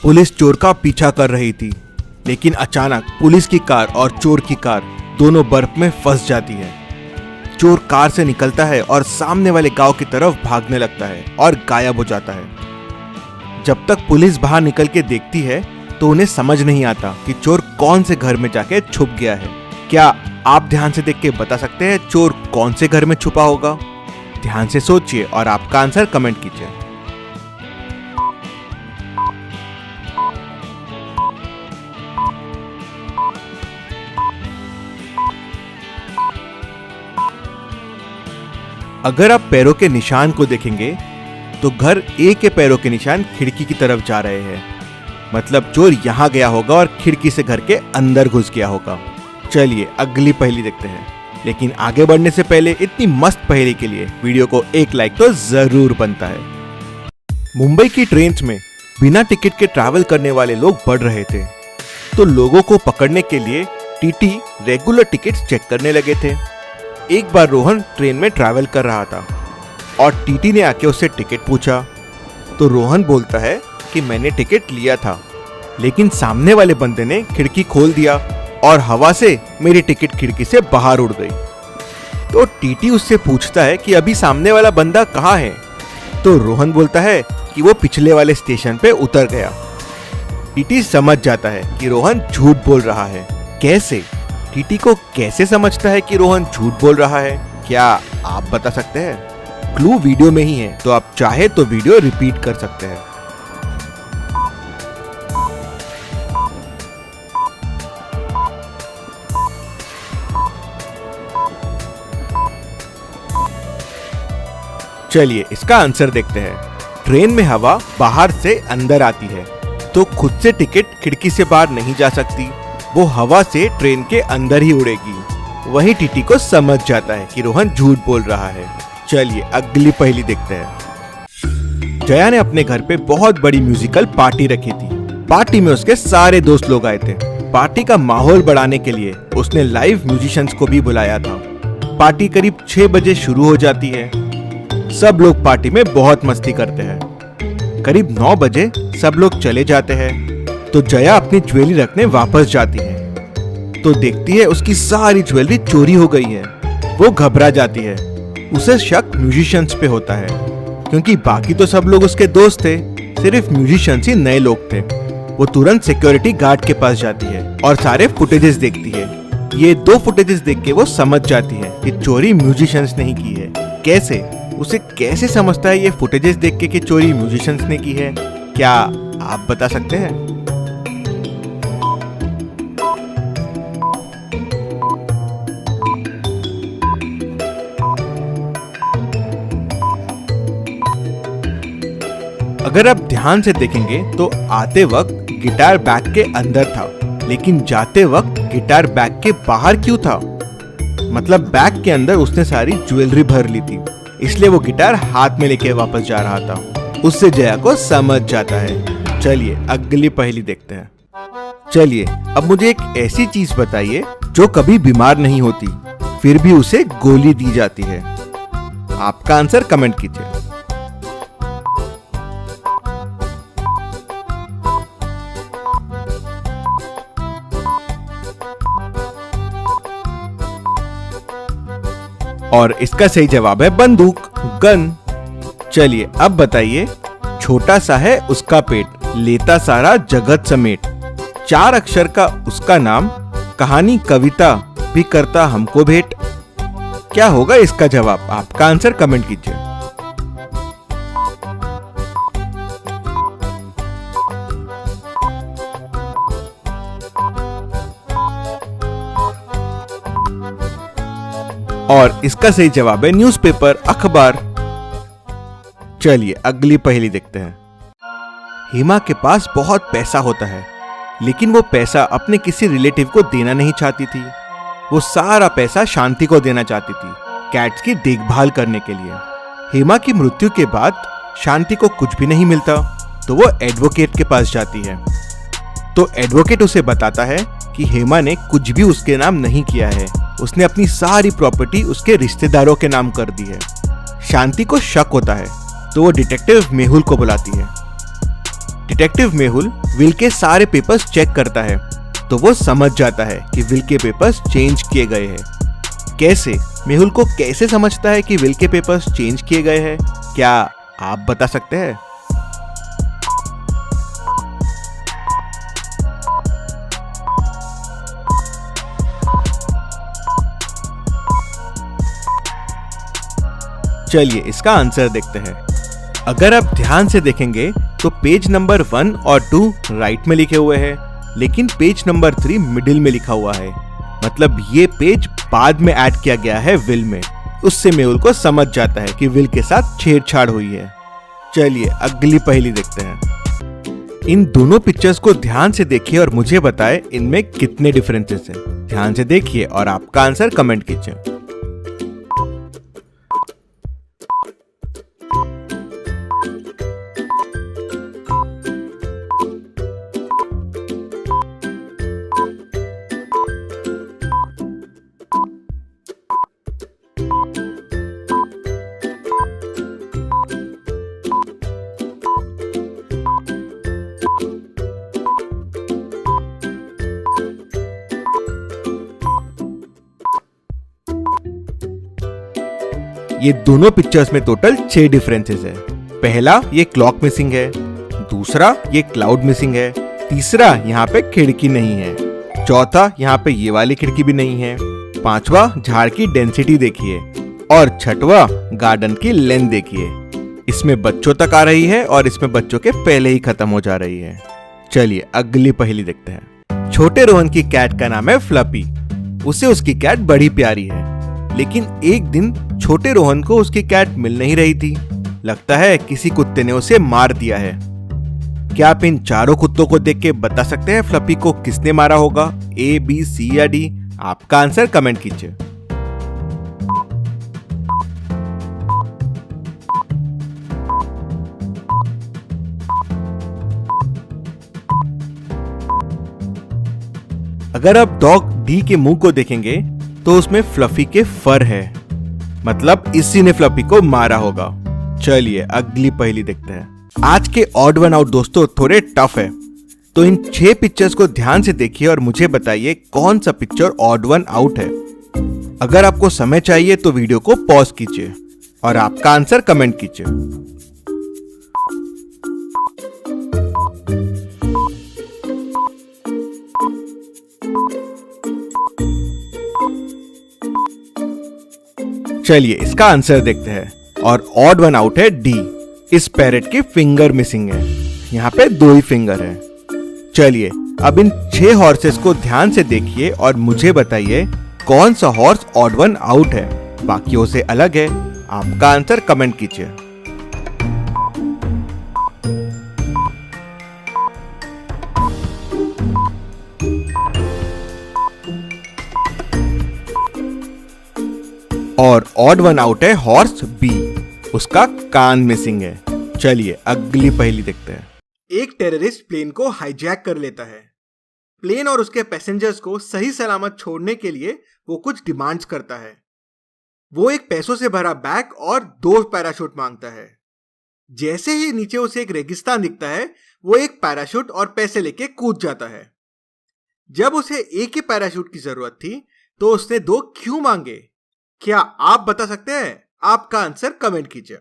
Police चोर का पीछा कर रही थी, लेकिन अचानक पुलिस की कार और चोर की कार दोनों बर्फ में फंस जाती है। चोर कार से निकलता है और सामने वाले गांव की तरफ भागने लगता है और गायब हो जाता है। जब तक पुलिस बाहर निकल के देखती है तो उन्हें समझ नहीं आता कि चोर कौन से घर में जाके छुप गया है। क्या आप ध्यान से देख के बता सकते हैं चोर कौन से घर में छुपा होगा? ध्यान से सोचिए और आपका आंसर कमेंट कीजिए। अगर आप पैरों के निशान को देखेंगे तो घर ए के पैरों के निशान खिड़की की तरफ जा रहे हैं। मतलब चोर यहाँ गया होगा और खिड़की से घर के अंदर घुस गया होगा। चलिए अगली पहेली देखते हैं, लेकिन आगे बढ़ने से पहले इतनी मस्त पहेली के लिए वीडियो को एक लाइक तो जरूर बनता है। मुंबई की ट्रेन्स में बिना टिकट के ट्रैवल करने वाले लोग बढ़ रहे थे, तो लोगों को पकड़ने के लिए टीटी रेगुलर टिकट्स चेक करने लगे थे। एक बार रोहन ट्रेन में ट्रैवल कर रहा था और टीटी ने आके उससे टिकट पूछा, तो रोहन बोलता है कि मैंने टिकट लिया था, लेकिन सामने वाले बंदे ने खिड़की खोल दिया और हवा से मेरी टिकट खिड़की से बाहर उड़ गई। तो टीटी उससे पूछता है कि अभी सामने वाला बंदा कहाँ है? तो रोहन बोलता है कि वो पिछले वाले स्टेशन पे उतर गया। टीटी समझ जाता है कि रोहन झूठ बोल रहा है। कैसे? टीटी को कैसे समझता है कि रोहन झूठ बोल रहा है? क्या आप बता सकते हैं? क्लू वीडियो में ही है, तो आप चाहे तो वीडियो रिपीट कर सकते हैं। चलिए इसका आंसर देखते हैं। ट्रेन में हवा बाहर से अंदर आती है, तो खुद से टिकट खिड़की से बाहर नहीं जा सकती, वो हवा से ट्रेन के अंदर ही उड़ेगी। वही टीटी को समझ जाता है कि रोहन झूठ बोल रहा है। चलिए अगली पहेली देखते हैं। जया ने अपने घर पे बहुत बड़ी म्यूजिकल पार्टी रखी थी। पार्टी में उसके सारे दोस्त लोग आए थे। पार्टी का माहौल बढ़ाने के लिए उसने लाइव म्यूजिशियंस को भी बुलाया था। पार्टी करीब 6 बजे शुरू हो जाती है। सब लोग पार्टी में बहुत मस्ती करते हैं। करीब 9 बजे सब लोग चले जाते हैं, तो जया अपनी ज्वेलरी रखने वापस जाती है, तो देखती है उसकी सारी ज्वेलरी चोरी हो गई है। वो घबरा जाती है। उसे शक म्यूजिशियंस पे होता है, क्योंकि बाकी तो सब लोग उसके दोस्त थे, सिर्फ म्यूजिशियंस ही नए लोग थे। वो तुरंत सिक्योरिटी गार्ड के पास जाती है और सारे फुटेजेस देखती है। ये 2 फुटेजेस देख के वो समझ जाती है कि चोरी म्यूजिशियंस ने ही की है। कैसे? उसे कैसे समझता है ये फुटेजेस देख के कि चोरी म्यूजिशियंस ने की है? क्या आप बता सकते हैं? अगर आप ध्यान से देखेंगे तो आते वक्त गिटार बैग के अंदर था, लेकिन जाते वक्त गिटार बैग के बाहर क्यों था? मतलब बैग के अंदर उसने सारी ज्वेलरी भर ली थी, इसलिए वो गिटार हाथ में लेके वापस जा रहा था। उससे जया को समझ जाता है। चलिए अगली पहेली देखते हैं। चलिए अब मुझे एक ऐसी चीज बताइए जो कभी बीमार नहीं होती, फिर भी उसे गोली दी जाती है। आपका आंसर कमेंट कीजिए। और इसका सही जवाब है बंदूक, गन। चलिए अब बताइए, छोटा सा है उसका पेट, लेता सारा जगत समेट, 4 अक्षर का उसका नाम, कहानी कविता भी करता हमको भेंट। क्या होगा इसका जवाब? आपका आंसर कमेंट कीजिए। और इसका सही जवाब है न्यूज़पेपर, अखबार। चलिए अगली पहेली देखते हैं। हेमा के पास बहुत पैसा होता है, लेकिन वो पैसा अपने किसी रिलेटिव को देना नहीं चाहती थी। वो सारा पैसा शांति को देना चाहती थी, कैट्स की देखभाल करने के लिए। हेमा की मृत्यु के बाद शांति को कुछ भी नहीं मिलता, तो वो एडवोकेट के पास जाती है। तो एडवोकेट उसे बताता है कि हेमा ने कुछ भी उसके नाम नहीं किया है, उसने अपनी सारी प्रॉपर्टी उसके रिश्तेदारों के नाम कर दी है। शांति को शक होता है, तो वो डिटेक्टिव मेहुल को बुलाती है। डिटेक्टिव मेहुल विल के सारे पेपर्स चेक करता है तो वो समझ जाता है कि विल के पेपर्स चेंज किए गए हैं। कैसे? मेहुल को कैसे समझता है कि विल के पेपर्स चेंज किए गए हैं? क्या आप बता सकते हैं? चलिए इसका आंसर देखते हैं। अगर आप ध्यान से देखेंगे तो पेज नंबर 1 और 2 राइट में लिखे हुए हैं, लेकिन पेज नंबर 3 मिडिल में लिखा हुआ है। मतलब ये पेज बाद में ऐड किया गया है विल में। उससे मेहुल को समझ जाता है कि विल के साथ छेड़छाड़ हुई है। चलिए अगली पहेली देखते हैं। इन दोनों पिक्चर्स को ध्यान से देखिए और मुझे बताएं इनमें कितने डिफरेंसेस हैं। ध्यान से देखिए और आपका आंसर कमेंट कीजिए। ये दोनों पिक्चर्स में टोटल 6 डिफरेंसेस है। पहला, ये क्लॉक मिसिंग है। दूसरा, ये क्लाउड मिसिंग है। तीसरा, यहाँ पे खिड़की नहीं है। चौथा, यहाँ पे ये वाली खिड़की भी नहीं है। पांचवा, झाड़ की डेंसिटी देखिए। और छठवा, गार्डन की लेंथ देखिए। इसमें बच्चों तक आ रही है और इसमें बच्चों के पहले ही खत्म हो जा रही है। चलिए अगली पहेली देखते हैं। छोटे रोहन की कैट का नाम है फ्लपी। उसे उसकी कैट बड़ी प्यारी है, लेकिन एक दिन छोटे रोहन को उसकी कैट मिल नहीं रही थी। लगता है किसी कुत्ते ने उसे मार दिया है। क्या आप इन चारों कुत्तों को देख के बता सकते हैं फ्लपी को किसने मारा होगा? ए, बी, सी या डी? आपका आंसर कमेंट कीजिए। अगर आप डॉग डी के मुंह को देखेंगे तो उसमें फ्लफी के फर है। मतलब इसी ने फ्लफी को मारा होगा। चलिए अगली पहेली देखते हैं। आज के ऑड वन आउट दोस्तों थोड़े टफ है, तो इन 6 पिक्चर्स को ध्यान से देखिए और मुझे बताइए कौन सा पिक्चर ऑड वन आउट है। अगर आपको समय चाहिए तो वीडियो को पॉज कीजिए और आपका आंसर कमेंट कीजिए। चलिए इसका आंसर देखते हैं और ऑड वन आउट है डी। इस पैरेट की फिंगर मिसिंग है। यहाँ पे 2 ही फिंगर है। चलिए अब इन 6 हॉर्सेस को ध्यान से देखिए और मुझे बताइए कौन सा हॉर्स ऑड वन आउट है, बाकियों से अलग है। आपका आंसर कमेंट कीजिए। और ऑड वन आउट है हॉर्स बी। उसका कान मिसिंग है। चलिए अगली पहेली देखते हैं। एक टेररिस्ट प्लेन को हाईजैक कर लेता है। प्लेन और उसके पैसेंजर्स को सही सलामत छोड़ने के लिए वो कुछ डिमांड्स करता है। वो एक पैसों से भरा बैग और 2 पैराशूट मांगता है। जैसे ही नीचे उसे एक रेगिस्तान दिखता है, वो एक पैराशूट और पैसे लेके कूद जाता है। जब उसे एक ही पैराशूट की जरूरत थी तो उसने 2 क्यों मांगे? क्या आप बता सकते हैं? आपका आंसर कमेंट कीजिए।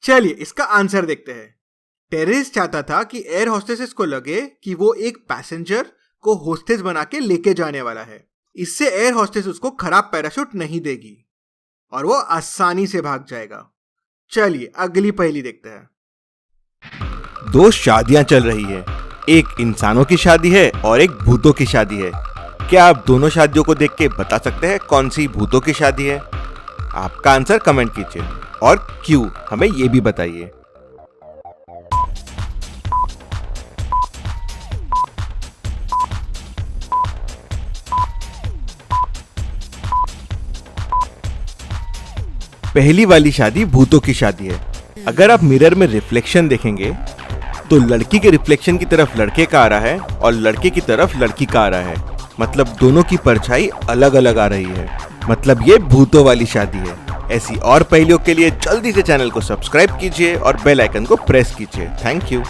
चलिए इसका आंसर देखते हैं। टेररिस्ट चाहता था कि एयर होस्टेसेस को लगे कि वो एक पैसेंजर को होस्टेस बना के लेके जाने वाला है। इससे एयर होस्टेस उसको खराब पैराशूट नहीं देगी और वो आसानी से भाग जाएगा। चलिए अगली पहेली देखते हैं। 2 शादियां चल रही है। एक इंसानों की शादी है और एक भूतों की शादी है। क्या आप दोनों शादियों को देख के बता सकते हैं कौन सी भूतों की शादी है? आपका आंसर कमेंट कीजिए और क्यों हमें ये भी बताइए। पहली वाली शादी भूतों की शादी है। अगर आप मिरर में रिफ्लेक्शन देखेंगे तो लड़की के रिफ्लेक्शन की तरफ लड़के का आ रहा है और लड़के की तरफ लड़की का आ रहा है, मतलब दोनों की परछाई अलग अलग आ रही है। मतलब ये भूतों वाली शादी है। ऐसी और पहेलियों के लिए जल्दी से चैनल को सब्सक्राइब कीजिए और बेल आइकन को प्रेस कीजिए। Thank you.